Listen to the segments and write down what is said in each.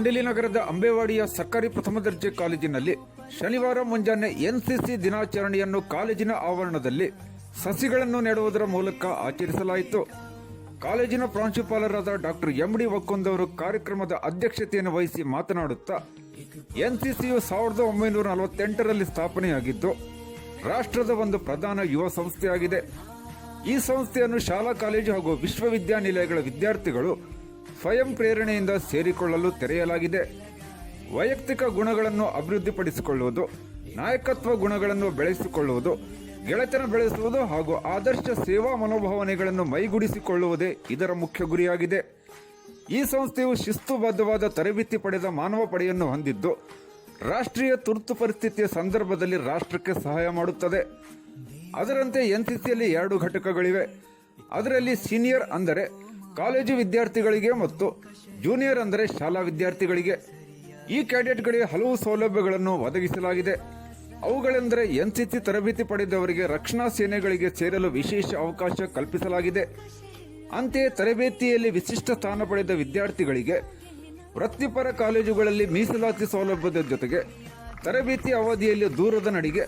ದಾಂಡೇಲಿ ನಗರದ ಅಂಬೇವಾಡಿಯ ಸರ್ಕಾರಿ ಪ್ರಥಮ ದರ್ಜೆ ಕಾಲೇಜಿನಲ್ಲಿ ಶನಿವಾರ ಮುಂಜಾನೆ ಎನ್ಸಿಸಿ ದಿನಾಚರಣೆಯನ್ನು ಕಾಲೇಜಿನ ಆವರಣದಲ್ಲಿ ಸಸಿಗಳನ್ನು ನೆಡುವುದರ ಮೂಲಕ ಆಚರಿಸಲಾಯಿತು. ಕಾಲೇಜಿನ ಪ್ರಾಂಶುಪಾಲರಾದ ಡಾಕ್ಟರ್ ಎಂ.ಡಿ. ವಕ್ಕೊಂದವರು ಕಾರ್ಯಕ್ರಮದ ಅಧ್ಯಕ್ಷತೆಯನ್ನು ವಹಿಸಿ ಮಾತನಾಡುತ್ತಾ, ಎನ್ಸಿಸಿಯು 1948ರಲ್ಲಿ ಸ್ಥಾಪನೆಯಾಗಿದ್ದು ರಾಷ್ಟ್ರದ ಒಂದು ಪ್ರಧಾನ ಯುವ ಸಂಸ್ಥೆಯಾಗಿದೆ. ಈ ಸಂಸ್ಥೆಯನ್ನು ಶಾಲಾ ಕಾಲೇಜು ಹಾಗೂ ವಿಶ್ವವಿದ್ಯಾನಿಲಯಗಳ ವಿದ್ಯಾರ್ಥಿಗಳು ಸ್ವಯಂ ಪ್ರೇರಣೆಯಿಂದ ಸೇರಿಕೊಳ್ಳಲು ತೆರೆಯಲಾಗಿದೆ. ವೈಯಕ್ತಿಕ ಗುಣಗಳನ್ನು ಅಭಿವೃದ್ಧಿಪಡಿಸಿಕೊಳ್ಳುವುದು, ನಾಯಕತ್ವ ಗುಣಗಳನ್ನು ಬೆಳೆಸಿಕೊಳ್ಳುವುದು, ಗೆಳೆತನ ಬೆಳೆಸುವುದು ಹಾಗೂ ಆದರ್ಶ ಸೇವಾ ಮನೋಭಾವನೆಗಳನ್ನು ಮೈಗೂಡಿಸಿಕೊಳ್ಳುವುದೇ ಇದರ ಮುಖ್ಯ ಗುರಿಯಾಗಿದೆ. ಈ ಸಂಸ್ಥೆಯು ಶಿಸ್ತುಬದ್ಧವಾದ ತರಬೇತಿ ಪಡೆದ ಮಾನವ ಪಡೆಯನ್ನು ಹೊಂದಿದ್ದು ರಾಷ್ಟ್ರೀಯ ತುರ್ತು ಪರಿಸ್ಥಿತಿಯ ಸಂದರ್ಭದಲ್ಲಿ ರಾಷ್ಟ್ರಕ್ಕೆ ಸಹಾಯ ಮಾಡುತ್ತದೆ. ಅದರಂತೆ ಎನ್ಸಿಸಿಯಲ್ಲಿ 2 ಘಟಕಗಳಿವೆ. ಅದರಲ್ಲಿ ಸೀನಿಯರ್ ಅಂದರೆ ಕಾಲೇಜು ವಿದ್ಯಾರ್ಥಿಗಳಿಗೆ ಮತ್ತು ಜೂನಿಯರ್ ಅಂದರೆ ಶಾಲಾ ವಿದ್ಯಾರ್ಥಿಗಳಿಗೆ. ಈ ಕ್ಯಾಡೆಟ್ಗಳಿಗೆ ಹಲವು ಸೌಲಭ್ಯಗಳನ್ನು ಒದಗಿಸಲಾಗಿದೆ. ಅವುಗಳೆಂದರೆ ಎನ್ಸಿಸಿ ತರಬೇತಿ ಪಡೆದವರಿಗೆ ರಕ್ಷಣಾ ಸೇನೆಗಳಿಗೆ ಸೇರಲು ವಿಶೇಷ ಅವಕಾಶ ಕಲ್ಪಿಸಲಾಗಿದೆ. ಅಂತೆಯೇ ತರಬೇತಿಯಲ್ಲಿ ವಿಶಿಷ್ಟ ಸ್ಥಾನ ಪಡೆದ ವಿದ್ಯಾರ್ಥಿಗಳಿಗೆ ವೃತ್ತಿಪರ ಕಾಲೇಜುಗಳಲ್ಲಿ ಮೀಸಲಾತಿ ಸೌಲಭ್ಯದ ಜೊತೆಗೆ ತರಬೇತಿ ಅವಧಿಯಲ್ಲಿ ದೂರದ ನಡಿಗೆ,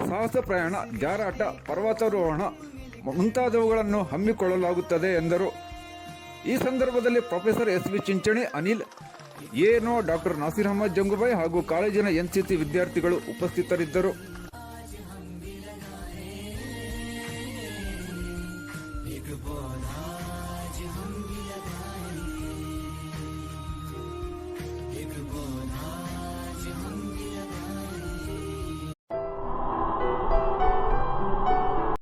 ಸಾಹಸ ಪ್ರಯಾಣ, ಜಾರಾಟ, ಪರ್ವತಾರೋಹಣ ಮುಂತಾದವುಗಳನ್ನು ಹಮ್ಮಿಕೊಳ್ಳಲಾಗುತ್ತದೆ ಎಂದರು. ಈ ಸಂದರ್ಭದಲ್ಲಿ ಪ್ರೊಫೆಸರ್ ಎಸ್.ವಿ. ಚಿಂಚಣಿ, ಅನಿಲ್, ಎನೋ ಡಾಕ್ಟರ್ ನಾಸಿರ್ ಅಹಮದ್ ಜಂಗುಬಾಯಿ ಹಾಗೂ ಕಾಲೇಜಿನ ಎನ್ಸಿಸಿ ವಿದ್ಯಾರ್ಥಿಗಳು ಉಪಸ್ಥಿತರಿದ್ದರು.